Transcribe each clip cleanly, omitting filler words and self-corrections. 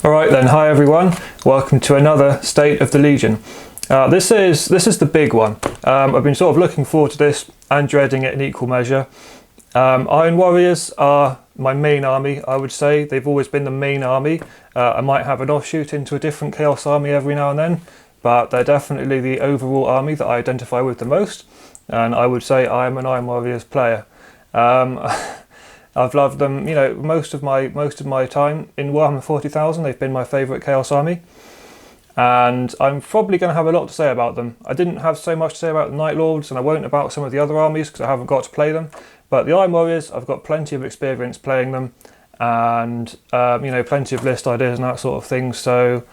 Alright then, hi everyone, welcome to another State of the Legion. This is the big one. I've been sort of looking forward to this and dreading it in equal measure. Iron Warriors are my main army, I would say. They've always been the main army. I might have an offshoot into a different Chaos army every now and then, but they're definitely the overall army that I identify with the most, and I would say I am an Iron Warriors player. I've loved them, you know, most of my time in Warhammer 40,000. They've been my favourite Chaos army, and I'm probably going to have a lot to say about them. I didn't have so much to say about the Night Lords, and I won't about some of the other armies because I haven't got to play them. But the Iron Warriors, I've got plenty of experience playing them, and you know, plenty of list ideas and that sort of thing. So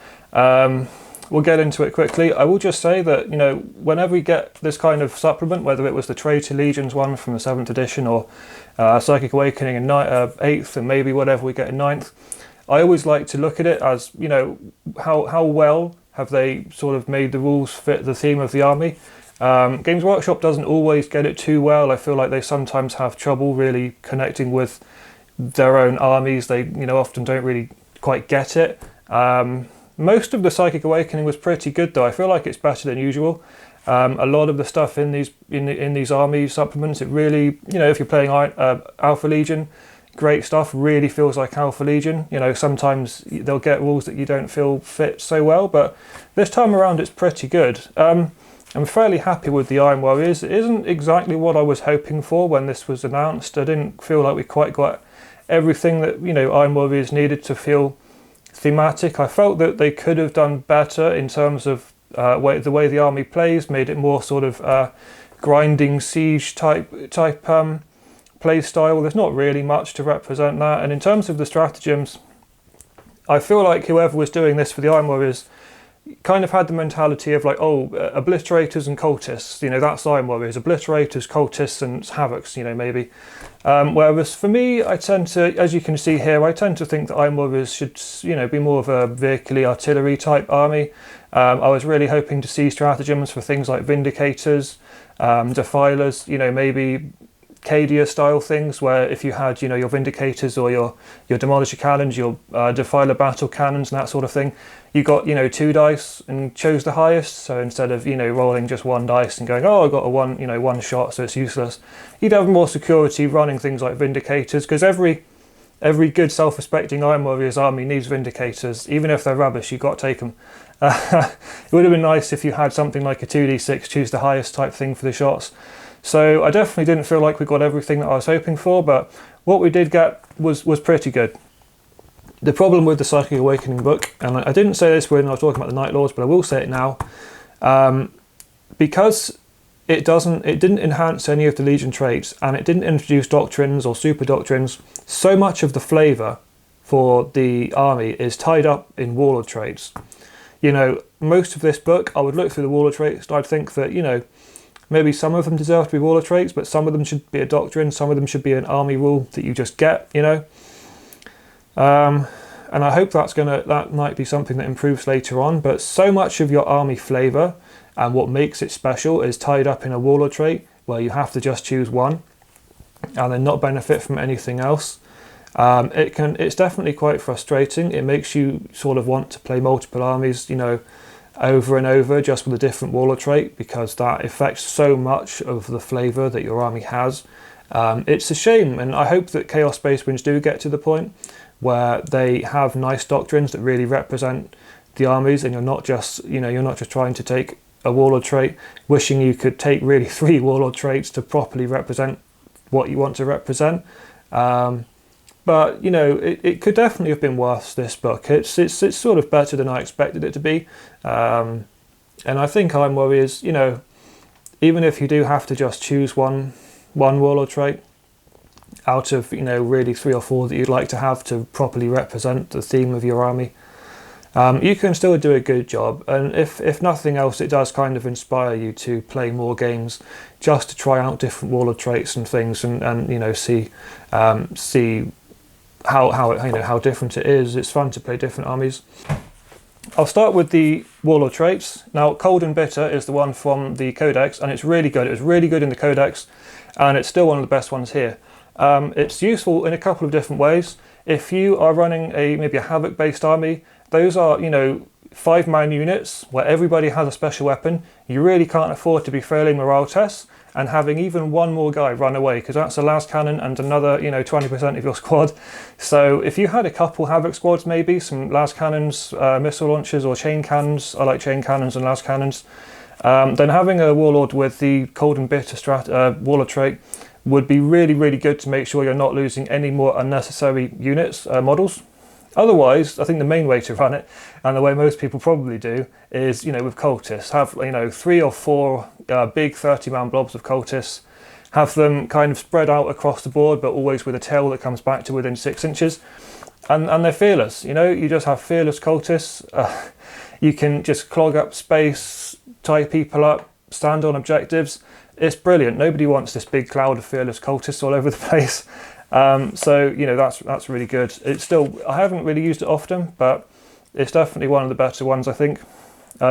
we'll get into it quickly. I will just say that, you know, whenever we get this kind of supplement, whether it was the Traitor Legions one from the 7th edition or Psychic Awakening in 8th, and maybe whatever we get in 9th, I always like to look at it as, you know, how well have they sort of made the rules fit the theme of the army. Games Workshop doesn't always get it too well. I feel like they sometimes have trouble really connecting with their own armies. They, you know, often don't really quite get it. Most of the Psychic Awakening was pretty good though. I feel like it's better than usual. A lot of the stuff in these army supplements, it really, you know, if you're playing Alpha Legion, great stuff, really feels like Alpha Legion. You know, sometimes they'll get rules that you don't feel fit so well, but this time around it's pretty good. I'm fairly happy with the Iron Warriors. It isn't exactly what I was hoping for when this was announced. I didn't feel like we quite got everything that, you know, Iron Warriors needed to feel thematic. I felt that they could have done better in terms of the way the army plays, made it more sort of grinding siege type play style. There's not really much to represent that. And in terms of the stratagems, I feel like whoever was doing this for the Iron Warriors kind of had the mentality of like, oh, obliterators and cultists, you know, that's Iron Warriors, obliterators, cultists and havocs, you know, maybe. Whereas for me, I tend to, as you can see here, I tend to think that Iron Warriors should, you know, be more of a vehicular artillery type army. I was really hoping to see stratagems for things like Vindicators, Defilers, you know, maybe Cadia style things where if you had, you know, your Vindicators or your Demolisher cannons, your Defiler battle cannons and that sort of thing, you got, you know, 2 dice and chose the highest. So instead of, you know, rolling just 1 dice and going, oh, I got a one shot, so it's useless, you'd have more security running things like Vindicators, because every good self-respecting Iron Warriors army needs Vindicators. Even if they're rubbish, you got to take them. It would have been nice if you had something like a 2d6 choose the highest type thing for the shots. So I definitely didn't feel like we got everything that I was hoping for, but what we did get was pretty good. The problem with the Psychic Awakening book, and I didn't say this when I was talking about the Night Lords, but I will say it now, because it didn't enhance any of the Legion traits, and it didn't introduce doctrines or super doctrines, so much of the flavour for the army is tied up in Warlord traits. You know, most of this book, I would look through the Warlord traits, and I'd think that, you know, maybe some of them deserve to be Warlord traits, but some of them should be a doctrine, some of them should be an army rule that you just get, you know. And I hope that might be something that improves later on, but so much of your army flavour and what makes it special is tied up in a Warlord trait where you have to just choose one and then not benefit from anything else. It's definitely quite frustrating. It makes you sort of want to play multiple armies, you know, over and over just with a different Warlord trait, because that affects so much of the flavour that your army has. It's a shame, and I hope that Chaos Space Marines do get to the point where they have nice doctrines that really represent the armies, and you're not just trying to take a Warlord trait, wishing you could take really 3 Warlord traits to properly represent what you want to represent. But you know, it could definitely have been worse, this book. It's sort of better than I expected it to be, and I think Iron Warriors, you know, even if you do have to just choose one Warlord trait out of, you know, really 3 or 4 that you'd like to have to properly represent the theme of your army, you can still do a good job. And if nothing else, it does kind of inspire you to play more games, just to try out different Warlord traits and things, and you know, see how different it is. It's fun to play different armies. I'll start with the Warlord traits. Now, Cold and Bitter is the one from the Codex, and it's really good. It was really good in the Codex, and it's still one of the best ones here. It's useful in a couple of different ways. If you are running maybe a Havoc based army, those are, you know, 5-man units where everybody has a special weapon. You really can't afford to be failing morale tests and having even one more guy run away, because that's a las cannon and another, you know, 20% of your squad. So if you had a couple Havoc squads, maybe some las cannons, missile launchers, or chain cannons, I like chain cannons and las cannons, then having a Warlord with the Cold and Bitter Warlord trait would be really, really good to make sure you're not losing any more unnecessary units, models. Otherwise, I think the main way to run it, and the way most people probably do, is, you know, with cultists. Have, you know, 3 or 4 big 30-man blobs of cultists. Have them kind of spread out across the board, but always with a tail that comes back to within 6 inches. And they're fearless, you know, you just have fearless cultists. You can just clog up space, tie people up, stand on objectives. It's brilliant. Nobody wants this big cloud of fearless cultists all over the place. So, you know, that's really good. It's still, I haven't really used it often, but it's definitely one of the better ones, I think.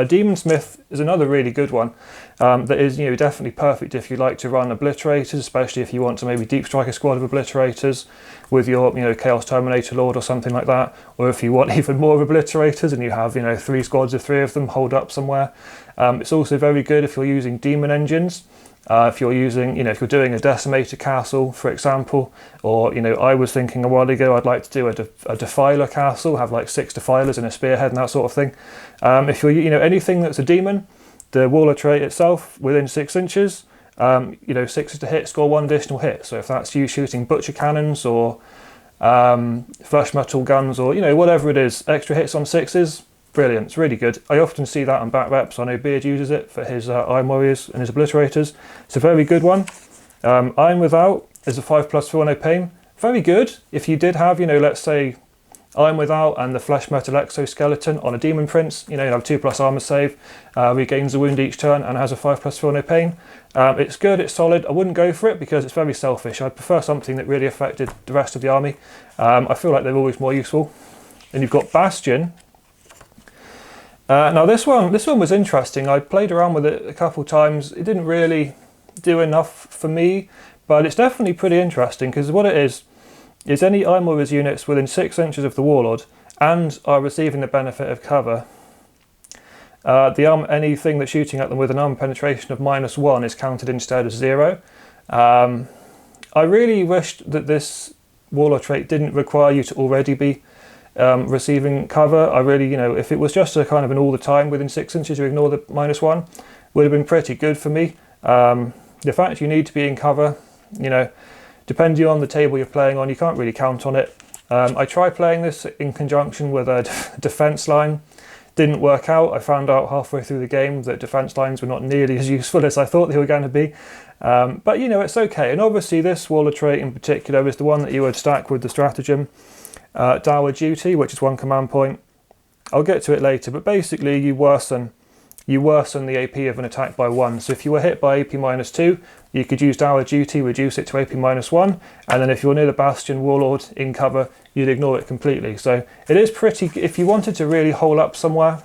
Demon Smith is another really good one that is, you know, definitely perfect if you like to run Obliterators, especially if you want to maybe deep strike a squad of Obliterators with your, you know, Chaos Terminator Lord or something like that, or if you want even more Obliterators and you have, you know, 3 squads of 3 of them holed up somewhere. It's also very good if you're using Demon Engines. If you're using, you know, if you're doing a Decimator Castle, for example, or, you know, I was thinking a while ago I'd like to do a Defiler Castle, have like 6 Defilers and a Spearhead and that sort of thing. If you're, you know, anything that's a demon, the Warlord trait itself within 6 inches, you know, 6 to hit, score 1 additional hit. So if that's you shooting Butcher Cannons or Flash Metal Guns, or, you know, whatever it is, extra hits on 6s, brilliant, it's really good. I often see that on back reps. I know Beard uses it for his Iron Warriors and his Obliterators. It's a very good one. Iron Without is a 5+ Feel No Pain. Very good if you did have, you know, let's say Iron Without and the Flesh Metal Exoskeleton on a Demon Prince. You know, you have 2+ armor save, regains a wound each turn, and has a 5+ Feel No Pain. It's good, it's solid. I wouldn't go for it because it's very selfish. I'd prefer something that really affected the rest of the army. I feel like they're always more useful. And you've got Bastion. Now this one was interesting. I played around with it a couple times. It didn't really do enough for me, but it's definitely pretty interesting because what it is any Iron Warriors units within 6 inches of the Warlord and are receiving the benefit of cover. Anything that's shooting at them with an armor penetration of -1 is counted instead as 0. I really wished that this Warlord trait didn't require you to already be receiving cover. I really, you know, if it was just a kind of an all the time within 6 inches you ignore the -1, would have been pretty good for me. The fact you need to be in cover, you know, depending on the table you're playing on, you can't really count on it. I tried playing this in conjunction with a defense line. Didn't work out. I found out halfway through the game that defense lines were not nearly as useful as I thought they were going to be. But, you know, it's okay. And obviously this Warlord trait in particular is the one that you would stack with the Stratagem. Dour Duty, which is 1 command point. I'll get to it later, but basically you worsen the AP of an attack by 1. So if you were hit by AP -2, you could use Dour Duty, reduce it to AP -1, and then if you're near the Bastion Warlord in cover, you'd ignore it completely. So it is pretty, if you wanted to really hole up somewhere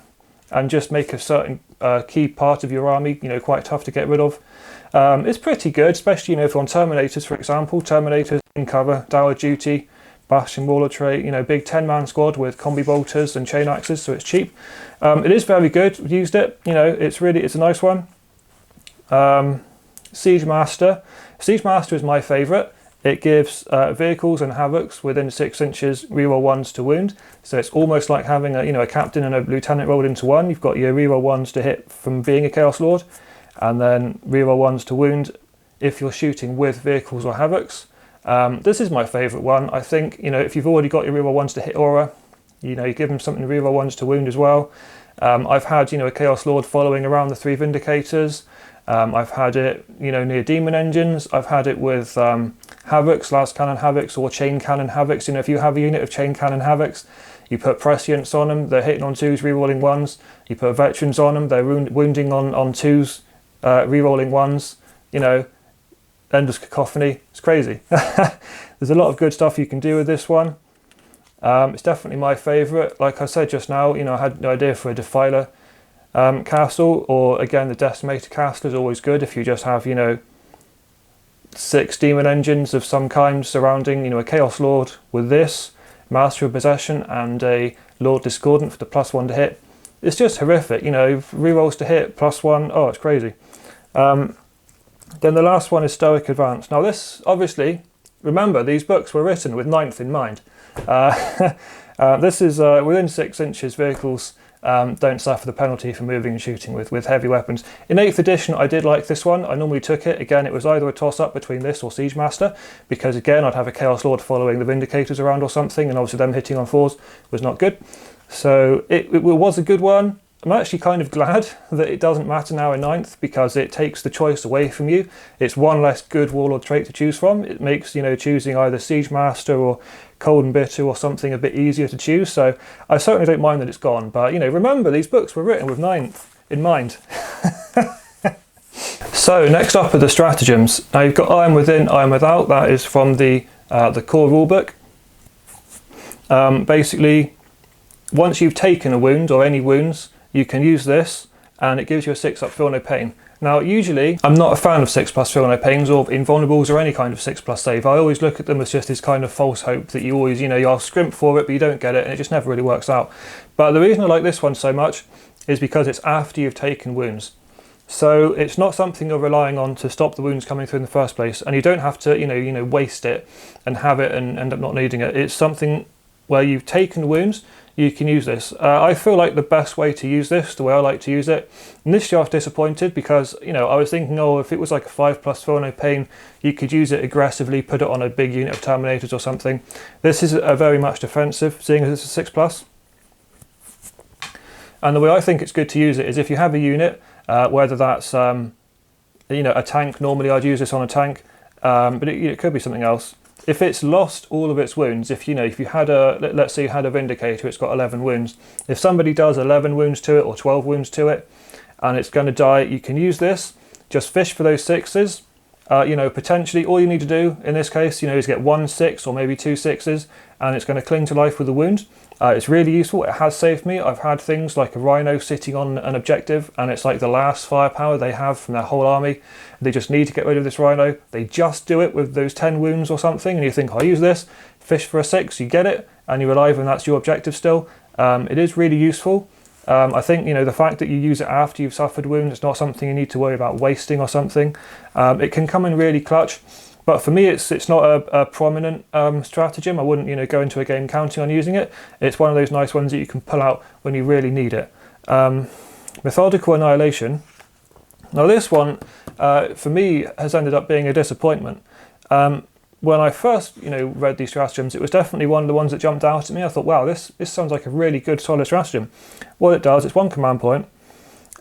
and just make a certain key part of your army, you know, quite tough to get rid of, it's pretty good, especially, you know, if you're on Terminators, for example. Terminators in cover, Dour Duty, Bastion Warlord trait, you know, big 10-man squad with combi bolters and chain axes, so it's cheap. It is very good. We've used it, you know, it's a nice one. Siege Master. Siege Master is my favourite. It gives vehicles and havocs within 6 inches reroll 1s to wound. So it's almost like having a captain and a lieutenant rolled into one. You've got your reroll 1s to hit from being a Chaos Lord, and then reroll 1s to wound if you're shooting with vehicles or havocs. This is my favourite one. I think, you know, if you've already got your reroll 1s to hit aura, you know, you give them something to reroll 1s to wound as well. I've had, you know, a Chaos Lord following around the 3 Vindicators. I've had it, you know, near Demon Engines. I've had it with Havocs, Las Cannon Havocs, or Chain Cannon Havocs. You know, if you have a unit of Chain Cannon Havocs, you put Prescience on them, they're hitting on 2s, rerolling 1s. You put Veterans on them, they're wounding on 2s, rerolling 1s. You know, endless cacophony. It's crazy. There's a lot of good stuff you can do with this one. It's definitely my favourite. Like I said just now, you know, I had no idea for a Defiler castle, or again the Decimator Castle is always good if you just have, you know, 6 Demon Engines of some kind surrounding, you know, a Chaos Lord with this. Master of Possession and a Lord Discordant for the +1 to hit. It's just horrific, you know, rerolls to hit, +1, oh, it's crazy. Then the last one is Stoic Advance. Now this, obviously, remember, these books were written with 9th in mind. This is within 6 inches, vehicles don't suffer the penalty for moving and shooting with heavy weapons. In 8th edition, I did like this one. I normally took it. Again, it was either a toss-up between this or Siege Master, because again, I'd have a Chaos Lord following the Vindicators around or something, and obviously them hitting on 4s was not good. So it was a good one. I'm actually kind of glad that it doesn't matter now in 9th, because it takes the choice away from you. It's one less good Warlord trait to choose from. It makes, you know, choosing either Siege Master or Cold and Bitter or something a bit easier to choose. So I certainly don't mind that it's gone. But, you know, remember, these books were written with 9th in mind. So next up are the stratagems. Now you've got Iron Within, Iron Without. That is from the core rulebook. Basically, once you've taken a wound or any wounds, you can use this and it gives you a 6+ Feel No Pain. Now usually I'm not a fan of 6+ Feel No Pains or Invulnerables or any kind of 6+ save. I always look at them as just this kind of false hope that you always, you know, you'll scrimp for it but you don't get it, and it just never really works out. But the reason I like this one so much is because it's after you've taken wounds. So it's not something you're relying on to stop the wounds coming through in the first place, and you don't have to, you know, waste it and have it and end up not needing it. It's something where you've taken wounds, you can use this. I feel like the best way to use this, the way I like to use it, initially I was disappointed because, you know, I was thinking, oh, if it was like a 5+ Feel No Pain, you could use it aggressively, put it on a big unit of Terminators or something. This is a very much defensive, seeing as it's a 6+. And the way I think it's good to use it is if you have a unit, whether that's, you know, a tank. Normally I'd use this on a tank, but it could be something else. If it's lost all of its wounds, if you had let's say you had a Vindicator, it's got 11 wounds. If somebody does 11 wounds to it or 12 wounds to it, and it's going to die, you can use this. Just fish for those 6s. You know, potentially all you need to do in this case, you know, is get 1 6 or maybe 2 6s, and it's going to cling to life with the wound. It's really useful. It has saved me. I've had things like a Rhino sitting on an objective, and it's like the last firepower they have from their whole army. They just need to get rid of this Rhino. They just do it with those 10 wounds or something, and you think, I'll use this, fish for a 6, you get it, and you're alive, and that's your objective still. It is really useful. I think, you know, the fact that you use it after you've suffered wounds, it's not something you need to worry about wasting or something. It can come in really clutch. But for me, it's not a prominent stratagem. I wouldn't, you know, go into a game counting on using it. It's one of those nice ones that you can pull out when you really need it. Methodical Annihilation. Now this one, for me, has ended up being a disappointment. When I first, you know, read these stratagems, it was definitely one of the ones that jumped out at me. I thought, wow, this sounds like a really good, solid stratagem. What it does, it's 1 command point.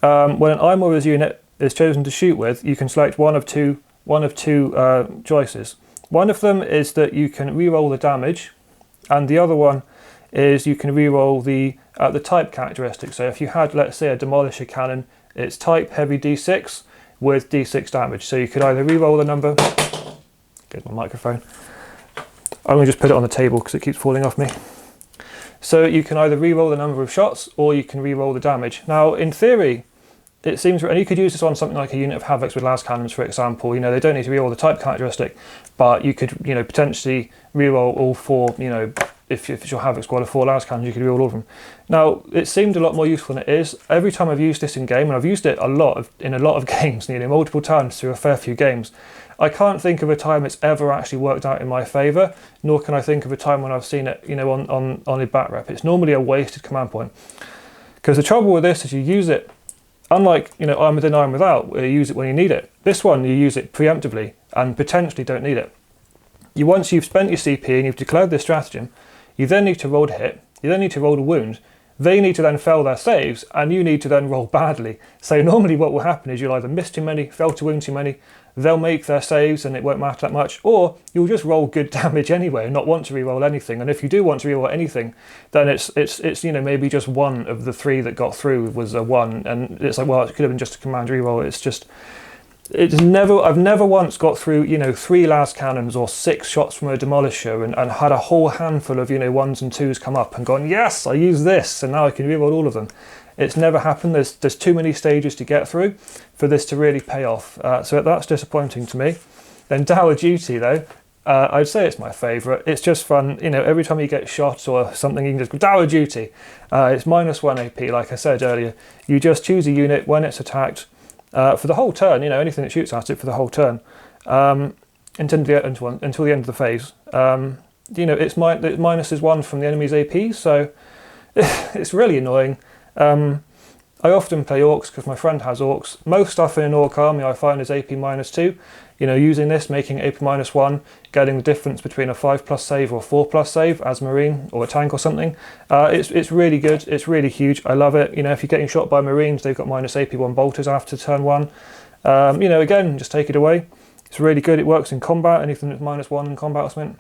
When an Iron Warriors unit is chosen to shoot with, you can select one of two choices. One of them is that you can reroll the damage, and the other one is you can reroll the type characteristic. So if you had, let's say, a Demolisher cannon, it's type heavy D6 with D6 damage. So you could either reroll the number. Get my microphone. I'm going to just put it on the table because it keeps falling off me. So you can either reroll the number of shots or you can reroll the damage. Now, in theory, it seems, and you could use this on something like a unit of Havocs with las cannons, for example. You know, they don't need to reroll the type characteristic, but you could, you know, potentially reroll all 4. You know, if it's your Havoc squad of 4 las cannons, you could reroll all of them. Now, it seemed a lot more useful than it is. Every time I've used this in game, and I've used it in a lot of games, you know, multiple times through a fair few games, I can't think of a time it's ever actually worked out in my favour, nor can I think of a time when I've seen it, you know, on a bat rep. It's normally a wasted command point. Because the trouble with this is you use it, unlike, you know, Iron Within, Iron Without, where you use it when you need it. This one, you use it preemptively and potentially don't need it. Once you've spent your CP and you've declared this stratagem, you then need to roll to hit, you then need to roll to wound, they need to then fail their saves, and you need to then roll badly. So normally what will happen is you'll either miss too many, fail to wound too many, they'll make their saves and it won't matter that much, or you'll just roll good damage anyway and not want to reroll anything. And if you do want to reroll anything, then it's you know, maybe just one of the 3 that got through was a 1, and it's like, well, it could have been just a command reroll. I've never once got through, you know, 3 las cannons or 6 shots from a Demolisher and had a whole handful of, you know, 1s and 2s come up and gone, yes, I use this, and now I can reroll all of them. It's never happened. There's too many stages to get through for this to really pay off. So that's disappointing to me. Then Dour Duty, though, I'd say it's my favourite. It's just fun, you know, every time you get shot or something, you can just go, Dower Duty. It's -1 AP, like I said earlier. You just choose a unit when it's attacked for the whole turn, you know, anything that shoots at it for the whole turn, until the end of the phase. You know, it's -1 from the enemy's AP, so it's really annoying. I often play Orcs because my friend has Orcs. Most stuff in an Orc army I find is AP -2. You know, using this, making AP -1, getting the difference between a 5+ save or a 4+ save as Marine or a tank or something. It's really good. It's really huge. I love it. You know, if you're getting shot by Marines, they've got -AP1 bolters after turn 1. You know, again, just take it away. It's really good. It works in combat. Anything that's -1 in combat or something.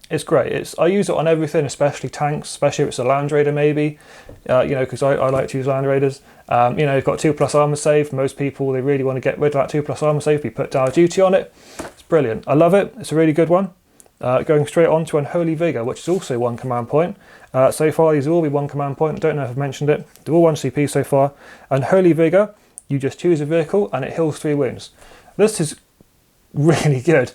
It's great. I use it on everything, especially tanks, especially if it's a Land Raider maybe, you know, because I like to use Land Raiders. You know, you've got 2+ armor save. Most people, they really want to get rid of that 2+ armor save. You put Dower Duty on it. It's brilliant. I love it. It's a really good one. Going straight on to Unholy Vigour, which is also 1 command point. So far, these will all be 1 command point. I don't know if I've mentioned it. They're all 1 CP so far. Unholy Vigour, you just choose a vehicle and it heals 3 wounds. This is really good.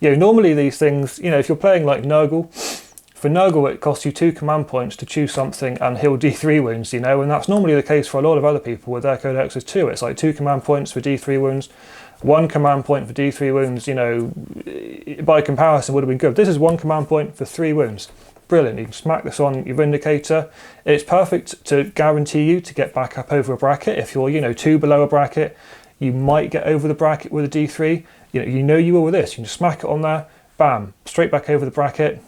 You know, normally these things, you know, if you're playing like Nurgle, for Nurgle it costs you 2 command points to choose something and heal D3 wounds, you know, and that's normally the case for a lot of other people with their codexes too. It's like 2 command points for D3 wounds, 1 command point for D3 wounds, you know, by comparison would have been good. This is 1 command point for 3 wounds. Brilliant. You can smack this on your Vindicator. It's perfect to guarantee you to get back up over a bracket. If you're, you know, 2 below a bracket, you might get over the bracket with a D3. You know you will with this. You can just smack it on there, bam, straight back over the bracket.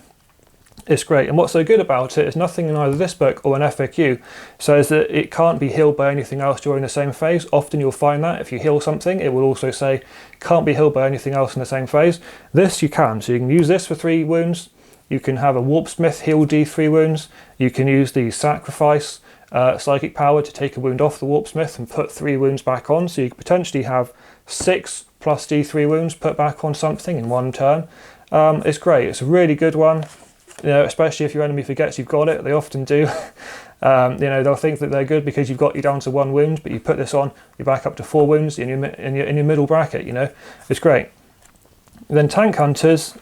It's great. And what's so good about it is nothing in either this book or an FAQ says that it can't be healed by anything else during the same phase. Often you'll find that if you heal something, it will also say can't be healed by anything else in the same phase. This you can. So you can use this for 3 wounds. You can have a Warpsmith heal D3 wounds. You can use the Sacrifice psychic power to take a wound off the Warpsmith and put 3 wounds back on. So you could potentially have 6 plus D3 wounds put back on something in 1 turn. It's great. It's a really good one. You know, especially if your enemy forgets you've got it. They often do. You know, they'll think that they're good because you've got you down to 1 wound, but you put this on, you're back up to 4 wounds in your middle bracket. You know, it's great. Then Tank Hunters.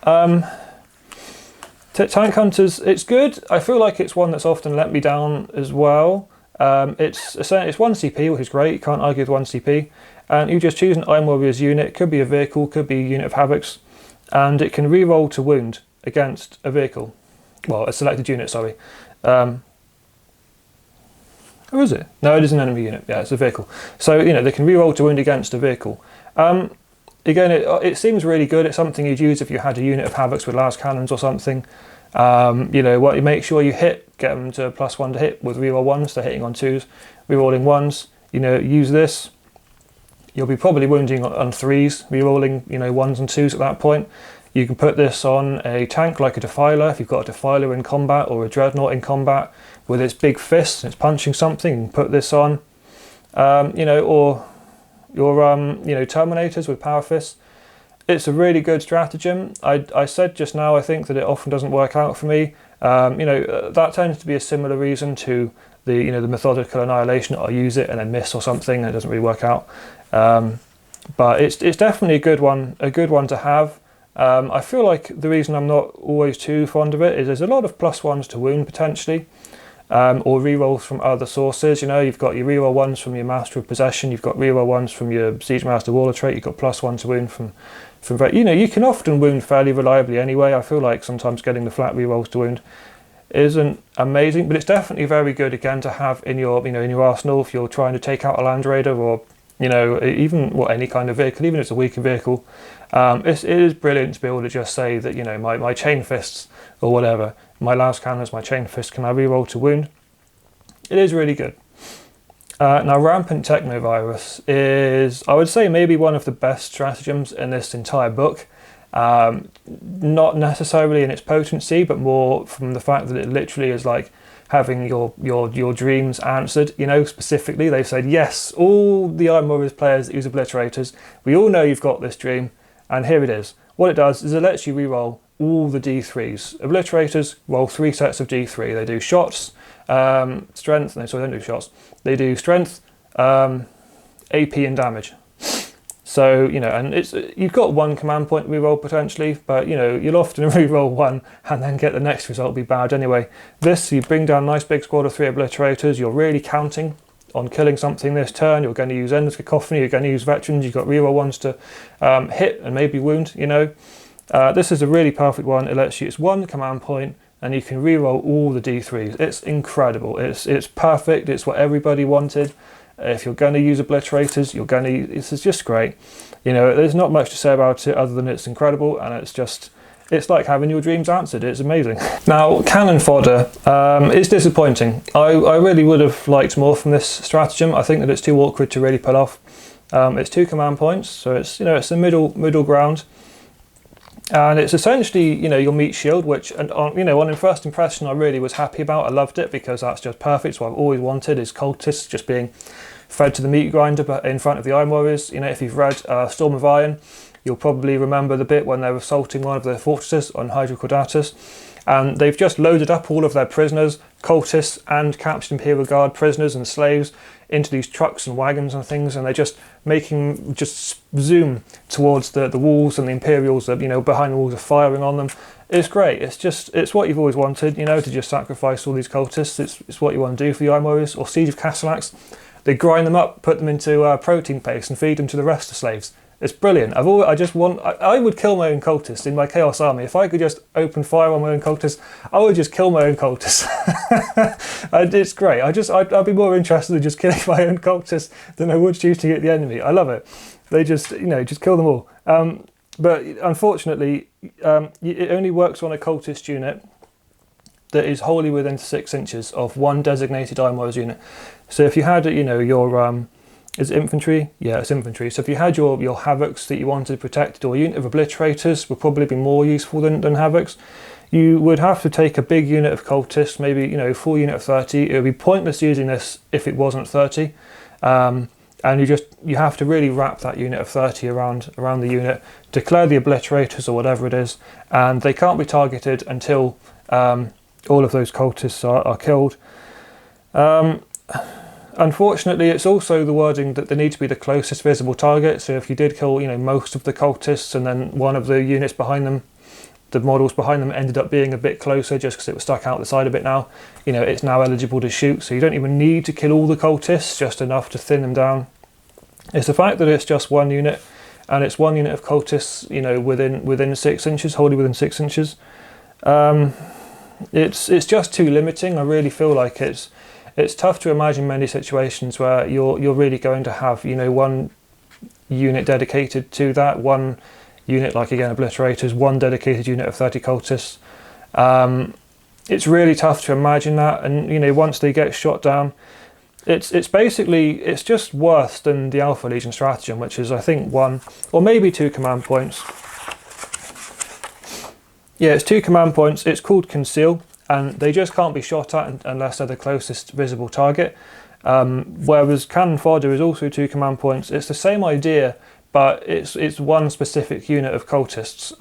Tank Hunters, it's good. I feel like it's one that's often let me down as well. It's 1 CP, which is great. You can't argue with 1 CP. And you just choose an Iron Warriors unit. It could be a vehicle, could be a unit of Havocs, and it can re-roll to wound against a vehicle. Well, a selected unit, sorry. Or is it? No, it is an enemy unit. Yeah, it's a vehicle. So, you know, they can re-roll to wound against a vehicle. Again, it seems really good. It's something you'd use if you had a unit of Havocs with las cannons or something. You know, what you make sure you hit, get them to +1 to hit with reroll 1s. They're hitting on 2s, rerolling 1s. You know, use this. You'll be probably wounding on 3s, rerolling, you know, 1s and 2s at that point. You can put this on a tank like a Defiler. If you've got a Defiler in combat or a Dreadnought in combat with its big fists and it's punching something, you can put this on. You know, or your you know, Terminators with power fists. It's a really good stratagem. I said just now I think that it often doesn't work out for me. You know, that tends to be a similar reason to the, you know, the methodical annihilation. I use it and then miss or something and it doesn't really work out. But it's definitely a good one to have. I feel like the reason I'm not always too fond of it is there's a lot of +1s to wound potentially. Or rerolls from other sources. You know, you've got your reroll 1s from your Master of Possession, you've got reroll 1s from your Siege Master Warlord trait, you've got +1 to wound from you know, you can often wound fairly reliably anyway. I feel like sometimes getting the flat rerolls to wound isn't amazing, but it's definitely very good again to have in your, you know, in your arsenal if you're trying to take out a Land Raider or, you know, even any kind of vehicle, even if it's a weaker vehicle. It is brilliant to be able to just say that, you know, my chain fists or whatever, my las cannons, my chain fist, can I reroll to wound? It is really good. Now, Rampant Technovirus is, I would say, maybe one of the best stratagems in this entire book. Not necessarily in its potency, but more from the fact that it literally is like having your dreams answered. You know, specifically, they've said, yes, all the Iron Warriors players that use Obliterators, we all know you've got this dream, and here it is. What it does is it lets you reroll all the D3s. Obliterators roll 3 sets of D3. They do shots, strength, no, sorry, they don't do shots. They do strength, AP and damage. So, you know, and you've got one command point reroll potentially, but, you know, you'll often reroll one and then get the next result be bad anyway. This, you bring down a nice big squad of 3 Obliterators, you're really counting on killing something this turn, you're going to use Endless Cacophony, you're going to use Veterans, you've got reroll ones to hit and maybe wound, you know. This is a really perfect one. It lets you, it's one command point and you can reroll all the D3s. It's incredible. It's perfect. It's what everybody wanted. If you're going to use Obliterators, you're going to, this is just great. You know, there's not much to say about it other than it's incredible, and it's like having your dreams answered. It's amazing. Now, cannon fodder is disappointing. I really would have liked more from this stratagem. I think that it's too awkward to really pull off. It's 2 command points, so it's, you know, it's a middle ground. And it's essentially, you know, your meat shield, which, and on, you know, on first impression, I really was happy about. I loved it because that's just perfect. It's what I've always wanted, is cultists just being fed to the meat grinder in front of the Iron Warriors. You know, if you've read Storm of Iron, you'll probably remember the bit when they're assaulting one of their fortresses on Hydrocordatus, and they've just loaded up all of their prisoners, cultists and captured Imperial Guard prisoners and slaves, into these trucks and wagons and things, and they're just zoom towards the walls, and the Imperials are, you know, behind the walls are firing on them. It's great. It's what you've always wanted, you know, to just sacrifice all these cultists. It's what you want to do for the Iron Warriors. Or Siege of Castellax, they grind them up, put them into protein paste and feed them to the rest of the slaves. It's brilliant. I would kill my own cultists in my Chaos Army. If I could just open fire on my own cultists, I would just kill my own cultists. It's great. I'd be more interested in just killing my own cultists than I would shooting at the enemy. I love it. They just, you know, just kill them all. But unfortunately, it only works on a cultist unit that is wholly within 6 inches of one designated Iron Warriors unit. So if you had, you know, your is it infantry? Yeah, it's infantry. So if you had your Havocs that you wanted protected, or a unit of Obliterators would probably be more useful than Havocs, you would have to take a big unit of cultists, maybe, you know, full unit of 30. It would be pointless using this if it wasn't 30. And you have to really wrap that unit of 30 around the unit, declare the Obliterators or whatever it is, and they can't be targeted until all of those cultists are killed. Unfortunately, it's also the wording that they need to be the closest visible target. So if you did kill, you know, most of the cultists, and then one of the units behind them, the models behind them, ended up being a bit closer just because it was stuck out the side a bit now, you know, it's now eligible to shoot. So you don't even need to kill all the cultists, just enough to thin them down. It's the fact that it's just one unit, and it's one unit of cultists, you know, within 6 inches, wholly within 6 inches. It's just too limiting. I really feel like it's tough to imagine many situations where you're really going to have, you know, one unit dedicated to that, one unit, like again Obliterators, one dedicated unit of 30 cultists. It's really tough to imagine that, and, you know, once they get shot down, it's just worse than the Alpha Legion stratagem, which is, I think, 1 or maybe 2 command points. Yeah, it's 2 command points. It's called Conceal, and they just can't be shot at unless they're the closest visible target. Whereas Cannon Fodder is also 2 command points. It's the same idea, but it's one specific unit of cultists.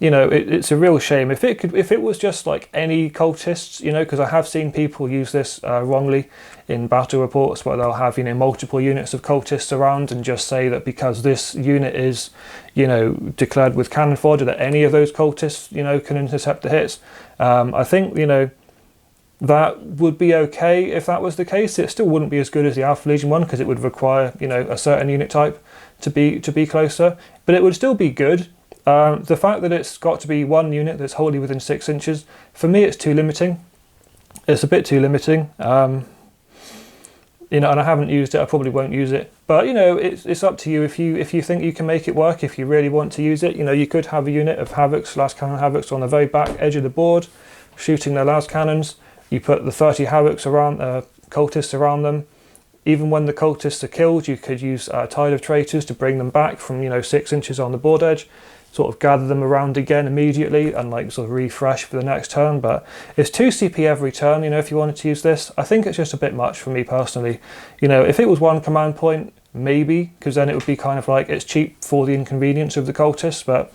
You know, it's a real shame. If it was just like any cultists, you know, because I have seen people use this wrongly in battle reports, where they'll have, you know, multiple units of cultists around and just say that because this unit is, you know, declared with cannon fodder, that any of those cultists, you know, can intercept the hits. I think, you know, that would be okay if that was the case. It still wouldn't be as good as the Alpha Legion one, because it would require, you know, a certain unit type to be closer, but it would still be good. The fact that it's got to be one unit that's wholly within 6 inches, for me it's too limiting. It's a bit too limiting. You know, and I haven't used it, I probably won't use it. But, you know, it's up to you. If you think you can make it work, if you really want to use it, you know, you could have a unit of Havocs, last cannon Havocs, on the very back edge of the board, shooting their last cannons. You put the 30 Havocs around, cultists around them. Even when the cultists are killed, you could use Tide of Traitors to bring them back from, you know, 6 inches on the board edge, sort of gather them around again immediately and like sort of refresh for the next turn. But it's 2 CP every turn, you know, if you wanted to use this. I think it's just a bit much for me personally. You know, if it was 1 command point, maybe, because then it would be kind of like, it's cheap for the inconvenience of the cultists, but,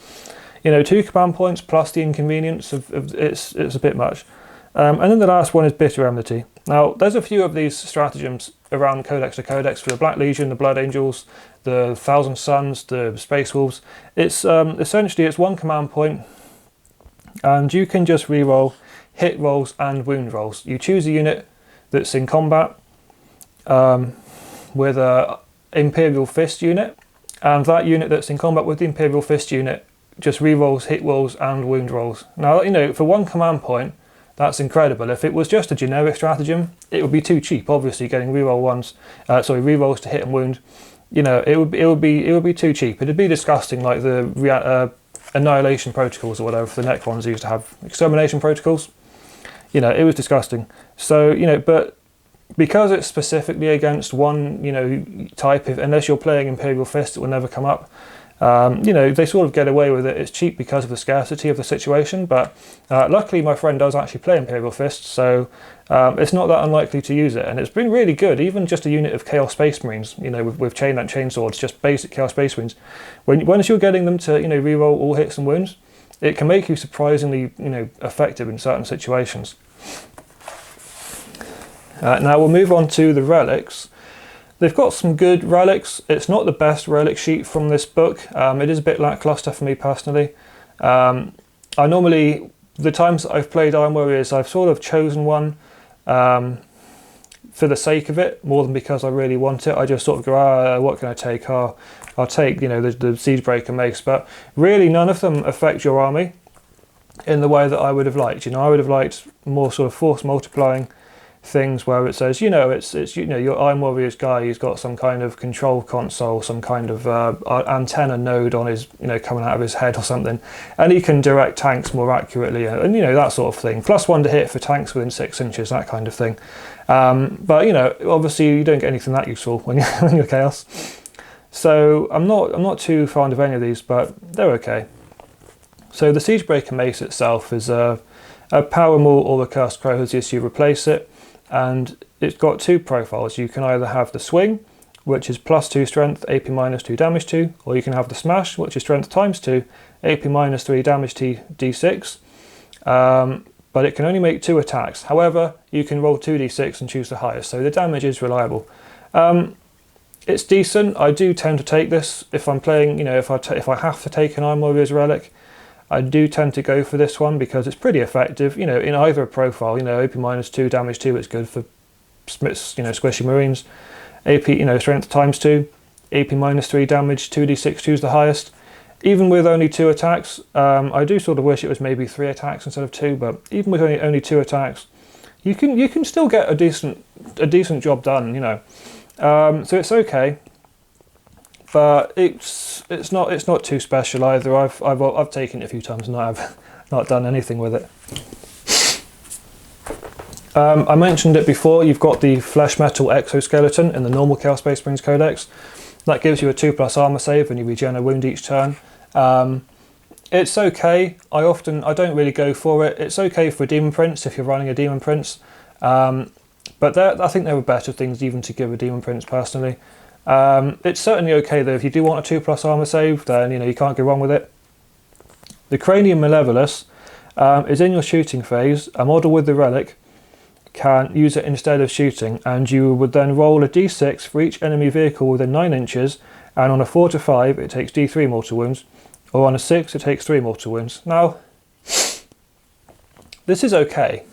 you know, 2 command points plus the inconvenience of it's a bit much. And then the last one is Bitter Enmity. Now, there's a few of these stratagems around Codex to Codex for the Black Legion, the Blood Angels, the Thousand Suns, the Space Wolves. It's essentially it's one command point, and you can just reroll hit rolls and wound rolls. You choose a unit that's in combat with a Imperial Fist unit, and that unit that's in combat with the Imperial Fist unit just rerolls hit rolls and wound rolls. Now, you know, for one command point, that's incredible. If it was just a generic stratagem, it would be too cheap. Obviously, getting rerolls to hit and wound, you know, it would be too cheap. It'd be disgusting, like the annihilation protocols or whatever. The Necrons used to have extermination protocols. You know, it was disgusting. So, you know, but because it's specifically against one, you know, type, unless you're playing Imperial Fist, it will never come up. You know, they sort of get away with it. It's cheap because of the scarcity of the situation, but luckily my friend does actually play Imperial Fist, so it's not that unlikely to use it, and it's been really good. Even just a unit of Chaos Space Marines, you know, with chain swords, just basic Chaos Space Marines. Once you're getting them to, you know, reroll all hits and wounds, it can make you surprisingly, you know, effective in certain situations. Now we'll move on to the relics. They've got some good relics. It's not the best relic sheet from this book. It is a bit lackluster for me personally. I normally, the times that I've played Iron Warriors, I've sort of chosen one for the sake of it, more than because I really want it. I just sort of go, what can I take? I'll take, you know, the Siegebreaker Mace, but really none of them affect your army in the way that I would have liked. You know, I would have liked more sort of force multiplying things where it says, you know, it's you know, your Iron Warriors guy, he's got some kind of control console, some kind of antenna node on his, you know, coming out of his head or something, and he can direct tanks more accurately, and you know, that sort of thing. +1 to hit for tanks within 6 inches, that kind of thing. But you know, obviously you don't get anything that useful when you're Chaos. So I'm not too fond of any of these, but they're okay. So the Siegebreaker Mace itself is a Power Maul or the Cursed Crozius. You replace it, and it's got two profiles. You can either have the Swing, which is +2 strength, AP -2 damage to, or you can have the Smash, which is strength ×2, AP -3 damage to D6. But it can only make 2 attacks. However, you can roll 2d6 and choose the highest, so the damage is reliable. It's decent. I do tend to take this if I'm playing, you know, if I have to take an Iron Warriors relic, I do tend to go for this one because it's pretty effective, you know, in either profile. You know, AP -2 damage 2, it's good for, you know, squishy Marines. AP, you know, strength ×2, AP -3 damage, 2d6, choose the highest. Even with only 2 attacks, I do sort of wish it was maybe 3 attacks instead of 2, but even with only 2 attacks, you can still get a decent job done, you know. So it's okay. But it's not too special either. I've taken it a few times and I've not done anything with it. I mentioned it before. You've got the Flesh Metal Exoskeleton in the normal Chaos Space Marines Codex. That gives you a 2+ armor save and you regen a wound each turn. It's okay. I don't really go for it. It's okay for a Demon Prince if you're running a Demon Prince. But I think there are better things even to give a Demon Prince personally. It's certainly okay though. If you do want a 2+ armor save, then you know you can't go wrong with it. The Cranium Malevolus is in your shooting phase. A model with the relic can use it instead of shooting, and you would then roll a d6 for each enemy vehicle within 9 inches, and on a 4 to 5 it takes d3 mortal wounds, or on a 6 it takes 3 mortal wounds. Now, this is okay,